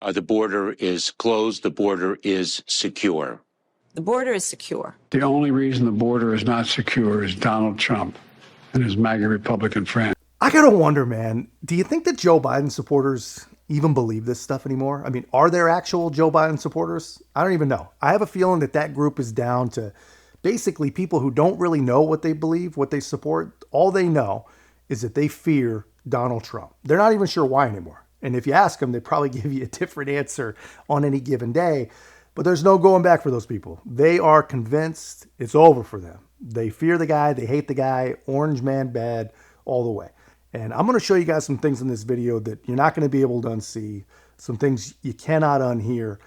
The border is closed. The border is secure. The border is secure. The only reason the border is not secure is Donald Trump and his MAGA Republican friends. I gotta wonder, man, do you think that Joe Biden supporters even believe this stuff anymore? I mean, are there actual Joe Biden supporters? I don't even know. I have a feeling that that group is down to basically people who don't really know what they believe, what they support. All they know is that they fear Donald Trump. They're not even sure why anymore. And if you ask them, they probably give you a different answer on any given day. But there's no going back for those people. They are convinced it's over for them. They fear the guy. They hate the guy. Orange man bad all the way. And I'm going to show you guys some things in this video that you're not going to be able to unsee, some things you cannot unhear.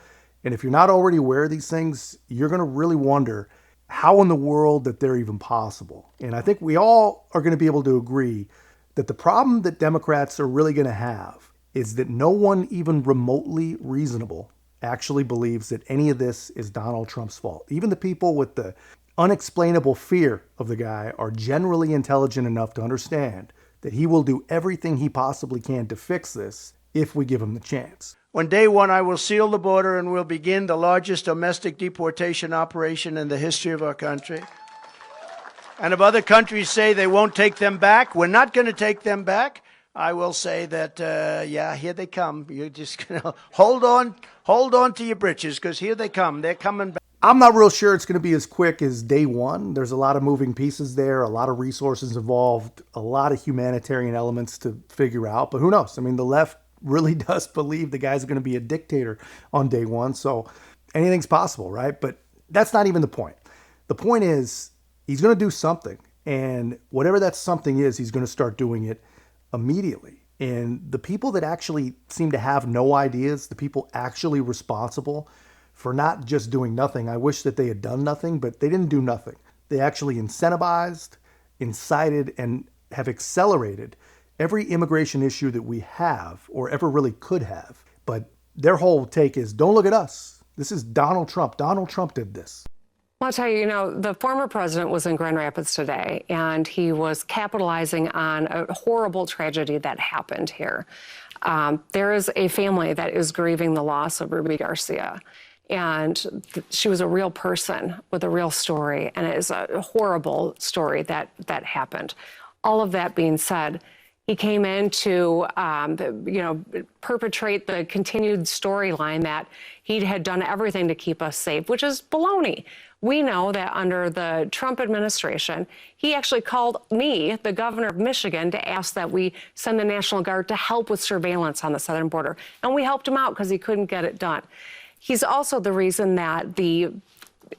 And if you're not already aware of these things, you're going to really wonder how in the world that they're even possible. And I think we all are going to be able to agree that the problem that Democrats are really going to have is that no one even remotely reasonable actually believes that any of this is Donald Trump's fault. Even the people with the unexplainable fear of the guy are generally intelligent enough to understand that he will do everything he possibly can to fix this if we give him the chance. On day one, I will seal the border and will begin the largest domestic deportation operation in the history of our country. And if other countries say they won't take them back, we're not going to take them back, I will say that, yeah, here they come. You're just going to hold on to your britches, because here they come. They're coming back. I'm not real sure it's going to be as quick as day one. There's a lot of moving pieces there, a lot of resources involved, a lot of humanitarian elements to figure out. But who knows? I mean, the left really does believe the guy's going to be a dictator on day one. So anything's possible, right? But that's not even the point. The point is he's going to do something. And whatever that something is, he's going to start doing it immediately. And the people that actually seem to have no ideas, the people actually responsible for not just doing nothing. I wish that they had done nothing, but they didn't do nothing. They actually incentivized, incited, and have accelerated every immigration issue that we have or ever really could have. But their whole take is, don't look at us. This is Donald Trump. Donald Trump did this. I'll tell you, the former president was in Grand Rapids today, and he was capitalizing on a horrible tragedy that happened here. There is a family that is grieving the loss of Ruby Garcia. And she was a real person with a real story, and it is a horrible story that happened. All of that being said, he came in to, perpetrate the continued storyline that he had done everything to keep us safe, which is baloney. We know that under the Trump administration, he actually called me, the governor of Michigan, to ask that we send the National Guard to help with surveillance on the southern border. And we helped him out because he couldn't get it done. He's also the reason that the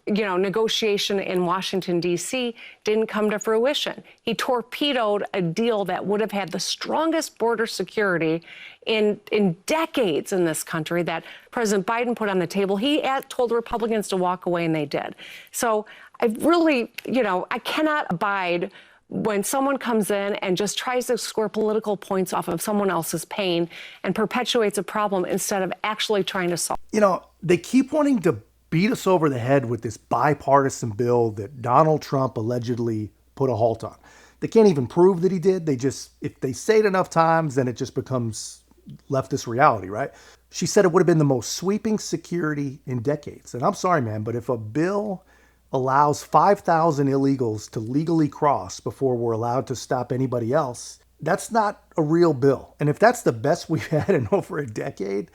negotiation in Washington, D.C. didn't come to fruition. He torpedoed a deal that would have had the strongest border security in decades in this country that President Biden put on the table. He told Republicans to walk away, and they did. So I really, I cannot abide when someone comes in and just tries to score political points off of someone else's pain and perpetuates a problem instead of actually trying to solve. They keep wanting to beat us over the head with this bipartisan bill that Donald Trump allegedly put a halt on. They can't even prove that he did. If they say it enough times, then it just becomes leftist reality, right? She said it would have been the most sweeping security in decades. And I'm sorry, man, but if a bill allows 5,000 illegals to legally cross before we're allowed to stop anybody else, that's not a real bill. And if that's the best we've had in over a decade,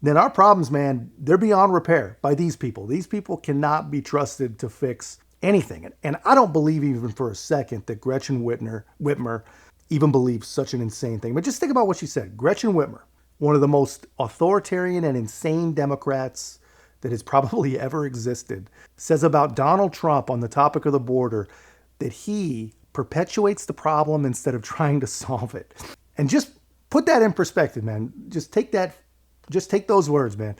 then our problems, man, they're beyond repair by these people. These people cannot be trusted to fix anything. And I don't believe even for a second that Gretchen Whitmer even believes such an insane thing. But just think about what she said. Gretchen Whitmer, one of the most authoritarian and insane Democrats that has probably ever existed, says about Donald Trump on the topic of the border that he perpetuates the problem instead of trying to solve it. And just put that in perspective, man. Just take those words, man.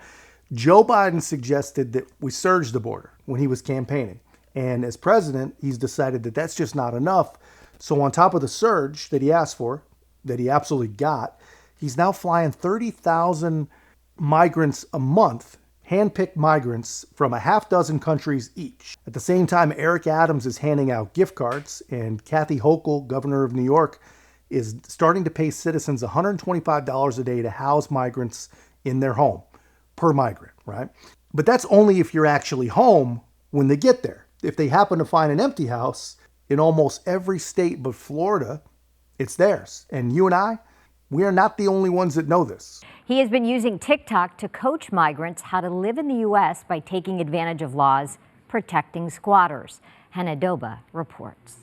Joe Biden suggested that we surge the border when he was campaigning. And as president, he's decided that that's just not enough. So on top of the surge that he asked for, that he absolutely got, he's now flying 30,000 migrants a month, handpicked migrants from a half dozen countries each. At the same time, Eric Adams is handing out gift cards, and Kathy Hochul, governor of New York, is starting to pay citizens $125 a day to house migrants in their home. per migrant, right? But that's only if you're actually home when they get there. If they happen to find an empty house in almost every state but Florida, it's theirs. And you and I, we are not the only ones that know this. He has been using TikTok to coach migrants how to live in the U.S. by taking advantage of laws protecting squatters. Hannah Doba reports.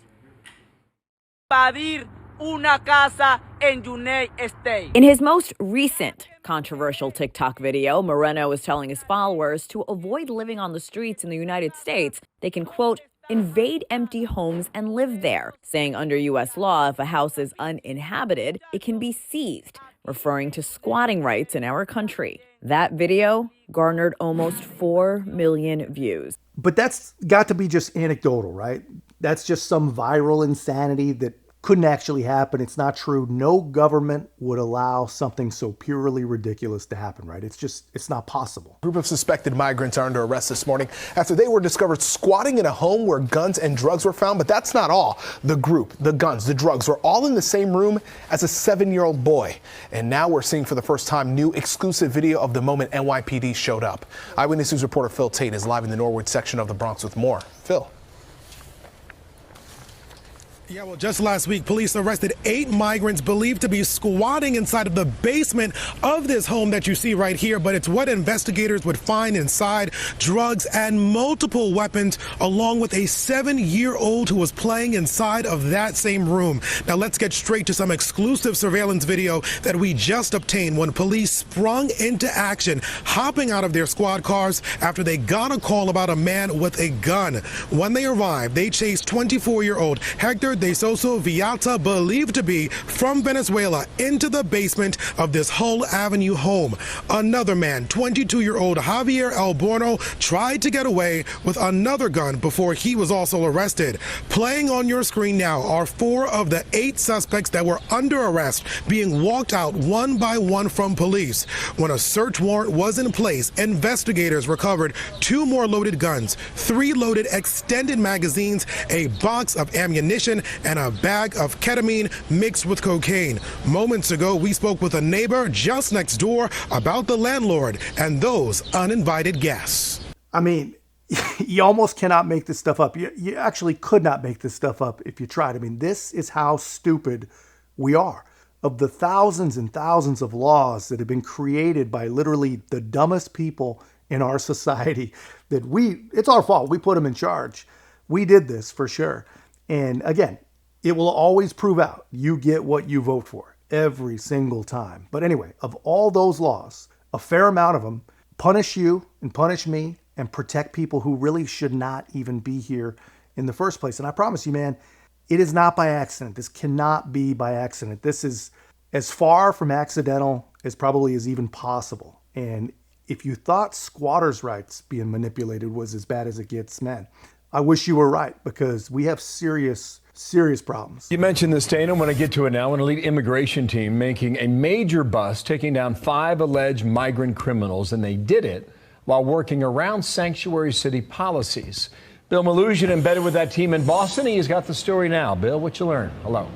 In his most recent controversial TikTok video, Moreno is telling his followers to avoid living on the streets in the United States. They can, quote, invade empty homes and live there, saying under U.S. law, if a house is uninhabited, it can be seized, referring to squatting rights in our country. That video garnered almost 4 million views. But that's got to be just anecdotal, right? That's just some viral insanity that couldn't actually happen. It's not true. No government would allow something so purely ridiculous to happen, right? It's not possible. A group of suspected migrants are under arrest this morning after they were discovered squatting in a home where guns and drugs were found. But that's not all. The group, the guns, the drugs were all in the same room as a 7-year-old boy. And now we're seeing for the first time new exclusive video of the moment NYPD showed up. Eyewitness News reporter Phil Tate is live in the Norwood section of the Bronx with more. Phil. Yeah, well, just last week, police arrested 8 migrants believed to be squatting inside of the basement of this home that you see right here. But it's what investigators would find inside: drugs and multiple weapons, along with a 7-year-old who was playing inside of that same room. Now, let's get straight to some exclusive surveillance video that we just obtained when police sprung into action, hopping out of their squad cars after they got a call about a man with a gun. When they arrived, they chased 24-year-old Hector De Soso Vialta, believed to be from Venezuela, into the basement of this Hull Avenue home. Another man, 22-year-old Javier Alborno, tried to get away with another gun before he was also arrested. Playing on your screen now are 4 of the 8 suspects that were under arrest being walked out one by one from police. When a search warrant was in place, investigators recovered 2 more loaded guns, 3 loaded extended magazines, a box of ammunition, and a bag of ketamine mixed with cocaine. Moments ago, we spoke with a neighbor just next door about the landlord and those uninvited guests. I mean, you almost cannot make this stuff up. You actually could not make this stuff up if you tried. I mean, this is how stupid we are. Of the thousands and thousands of laws that have been created by literally the dumbest people in our society, it's our fault. We put them in charge. We did this for sure. And again, it will always prove out. You get what you vote for every single time. But anyway, of all those laws, a fair amount of them punish you and punish me and protect people who really should not even be here in the first place. And I promise you, man, it is not by accident. This cannot be by accident. This is as far from accidental as probably is even possible. And if you thought squatters' rights being manipulated was as bad as it gets, man, I wish you were right, because we have serious problems. You mentioned this, Dana. I'm going to get to it now. An elite immigration team making a major bust, taking down 5 alleged migrant criminals, and they did it while working around sanctuary city policies. Bill Malugin embedded with that team in Boston. He's got the story now. Bill, what you learn? Hello.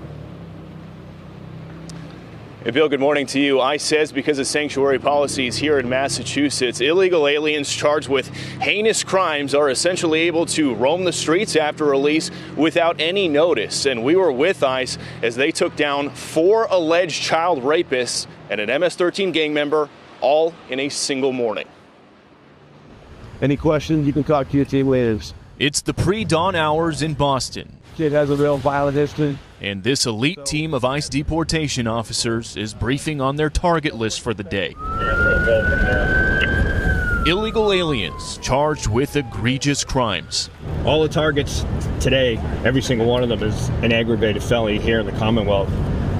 Hey, Bill, good morning to you. ICE says because of sanctuary policies here in Massachusetts, illegal aliens charged with heinous crimes are essentially able to roam the streets after release without any notice. And we were with ICE as they took down 4 alleged child rapists and an MS-13 gang member, all in a single morning. Any questions, you can talk to your team later. It's the pre-dawn hours in Boston. Kid has a real violent history. And this elite team of ICE deportation officers is briefing on their target list for the day. Illegal aliens charged with egregious crimes. All the targets today, every single one of them is an aggravated felony here in the Commonwealth.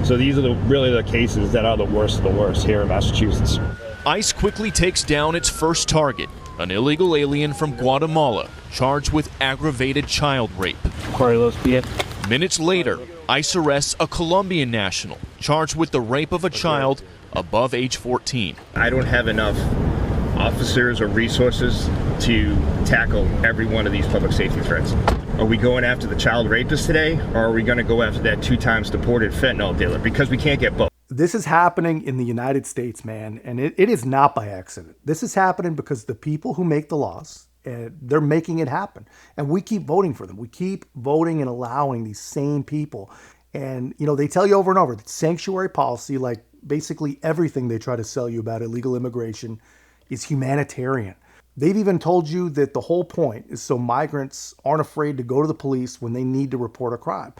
So these are really the cases that are the worst of the worst here in Massachusetts. ICE quickly takes down its first target, an illegal alien from Guatemala charged with aggravated child rape. Carlos Pierre. Minutes later, ICE arrests a Colombian national charged with the rape of a child above age 14. I don't have enough officers or resources to tackle every one of these public safety threats. Are we going after the child rapist today, or are we going to go after that 2 times deported fentanyl dealer? Because we can't get both. This is happening in the United States, man, and it is not by accident. This is happening because the people who make the laws, they're making it happen. And we keep voting for them. We keep voting and allowing these same people. And, they tell you over and over that sanctuary policy, like basically everything they try to sell you about illegal immigration, is humanitarian. They've even told you that the whole point is so migrants aren't afraid to go to the police when they need to report a crime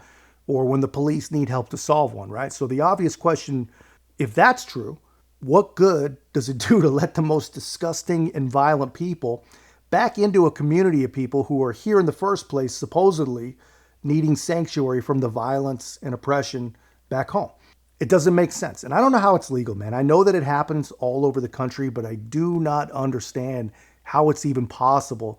or when the police need help to solve one, right? So the obvious question, if that's true, what good does it do to let the most disgusting and violent people back into a community of people who are here in the first place, supposedly needing sanctuary from the violence and oppression back home? It doesn't make sense. And I don't know how it's legal, man. I know that it happens all over the country, but I do not understand how it's even possible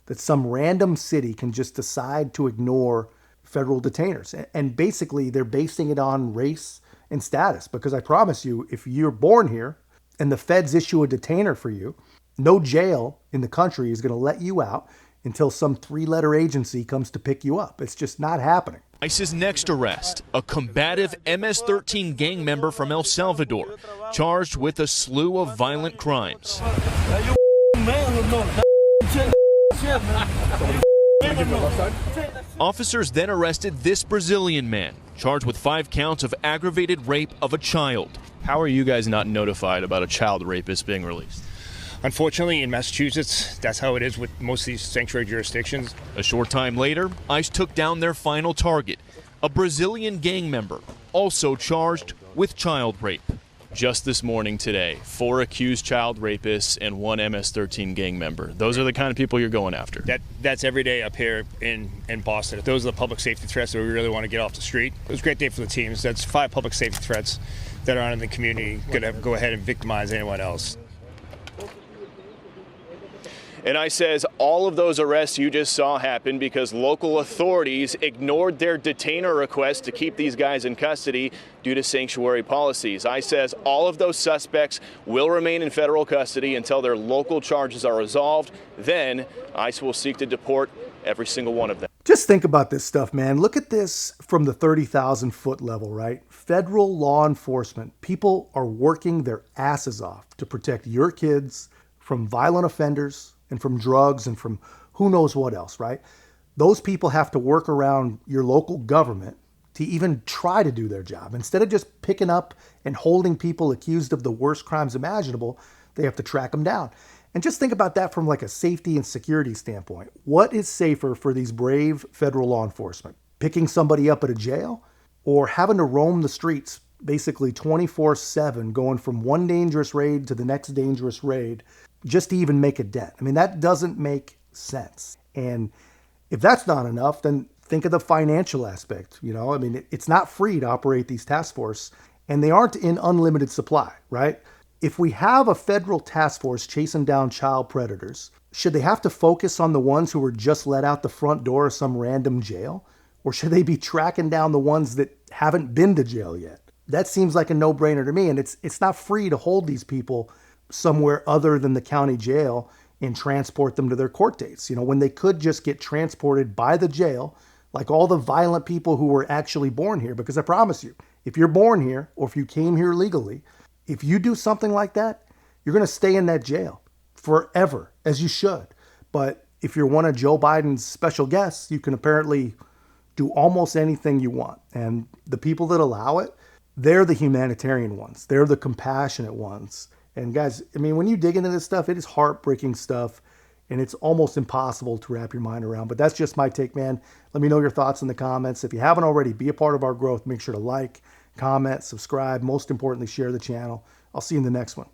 that some random city can just decide to ignore federal detainers. And basically, they're basing it on race and status. Because I promise you, if you're born here and the feds issue a detainer for you, no jail in the country is going to let you out until some 3-letter agency comes to pick you up. It's just not happening. ICE's next arrest, a combative MS-13 gang member from El Salvador, charged with a slew of violent crimes. Officers then arrested this Brazilian man, charged with 5 counts of aggravated rape of a child. How are you guys not notified about a child rapist being released? Unfortunately, in Massachusetts, that's how it is with most of these sanctuary jurisdictions. A short time later, ICE took down their final target, a Brazilian gang member, also charged with child rape. Just this morning today, 4 accused child rapists and 1 MS-13 gang member. Those are the kind of people you're going after. That's every day up here in Boston. Those are the public safety threats that we really want to get off the street. It was a great day for the teams. That's 5 public safety threats that are in the community, going to go ahead and victimize anyone else. And ICE says all of those arrests you just saw happen because local authorities ignored their detainer request to keep these guys in custody due to sanctuary policies. ICE says all of those suspects will remain in federal custody until their local charges are resolved. Then ICE will seek to deport every single one of them. Just think about this stuff, man. Look at this from the 30,000-foot level, right? Federal law enforcement, people are working their asses off to protect your kids from violent offenders and from drugs and from who knows what else, right? Those people have to work around your local government to even try to do their job. Instead of just picking up and holding people accused of the worst crimes imaginable, they have to track them down. And just think about that from like a safety and security standpoint. What is safer for these brave federal law enforcement? Picking somebody up at a jail or having to roam the streets basically 24/7, going from one dangerous raid to the next dangerous raid just to even make a dent? I mean, that doesn't make sense. And if that's not enough, then think of the financial aspect. I mean, it's not free to operate these task force, and they aren't in unlimited supply, right? If we have a federal task force chasing down child predators, should they have to focus on the ones who were just let out the front door of some random jail? Or should they be tracking down the ones that haven't been to jail yet? That seems like a no-brainer to me. And it's not free to hold these people somewhere other than the county jail and transport them to their court dates, when they could just get transported by the jail, like all the violent people who were actually born here. Because I promise you, if you're born here or if you came here legally, if you do something like that, you're going to stay in that jail forever, as you should. But if you're one of Joe Biden's special guests, you can apparently do almost anything you want. And the people that allow it, they're the humanitarian ones. They're the compassionate ones. And guys, I mean, when you dig into this stuff, it is heartbreaking stuff. And it's almost impossible to wrap your mind around. But that's just my take, man. Let me know your thoughts in the comments. If you haven't already, be a part of our growth. Make sure to like, comment, subscribe. Most importantly, share the channel. I'll see you in the next one.